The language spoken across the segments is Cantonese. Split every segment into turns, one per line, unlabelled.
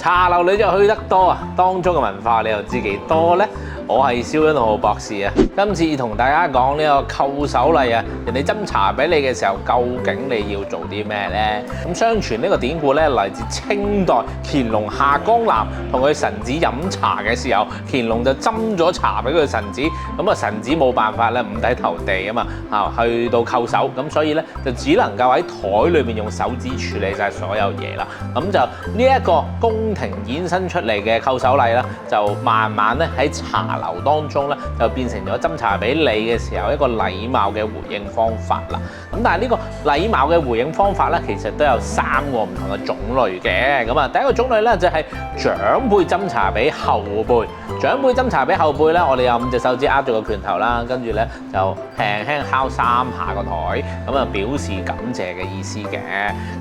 茶樓你就去得多啊，當中嘅文化你又知幾多呢？我係蕭欣浩博士啊，今次同大家講呢個叩首禮啊，人哋斟茶俾你嘅時候，究竟你要做啲咩呢？咁相傳呢個典故咧嚟自清代乾隆下江南同佢臣子飲茶嘅時候，乾隆就斟咗茶俾佢臣子，咁啊臣子冇辦法咧五體投地啊嘛，去到叩首，咁所以咧就只能夠喺台裏面用手指處理晒所有嘢啦。咁就呢一個宮廷衍生出嚟嘅叩首禮啦，就慢慢咧喺茶樓當中咧就變成咗斟茶俾你嘅時候一個禮貌嘅回應方法啦。咁但係呢個禮貌嘅回應方法咧，其實都有3個唔同嘅種類嘅。咁啊，第一個種類咧就係長輩斟茶俾後輩。長輩斟茶俾後輩咧，我哋有5隻手指握住個拳頭啦，跟住咧就輕輕敲3下個台，咁啊表示感謝嘅意思嘅。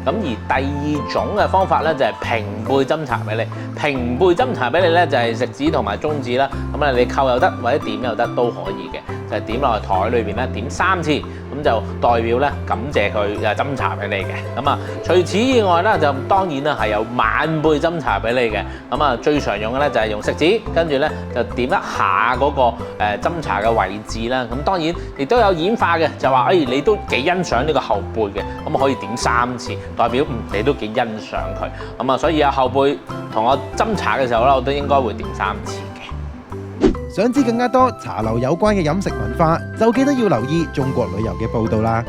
咁而第2種嘅方法咧就係平輩斟茶俾你。平輩斟茶俾你咧就係食指同埋中指啦。咁啊你叩又得或者點又得都可以嘅，就係點落去台裏邊咧點3次，咁就代表咧感謝佢斟茶俾你嘅。咁啊除此以外咧就當然啦係有晚輩斟茶俾你嘅。咁啊最常用嘅咧就係用食指，跟住咧就點一下嗰個斟茶嘅位置啦。咁當然亦都有演化嘅，就話你都幾欣賞呢個後輩嘅，咁可以點3次，代表你都幾欣賞佢。咁啊所以有後輩同我斟茶嘅時候咧，我都應該會點3次嘅。
想知更加多茶樓有關嘅飲食文化，就記得要留意中國旅遊嘅報導啦。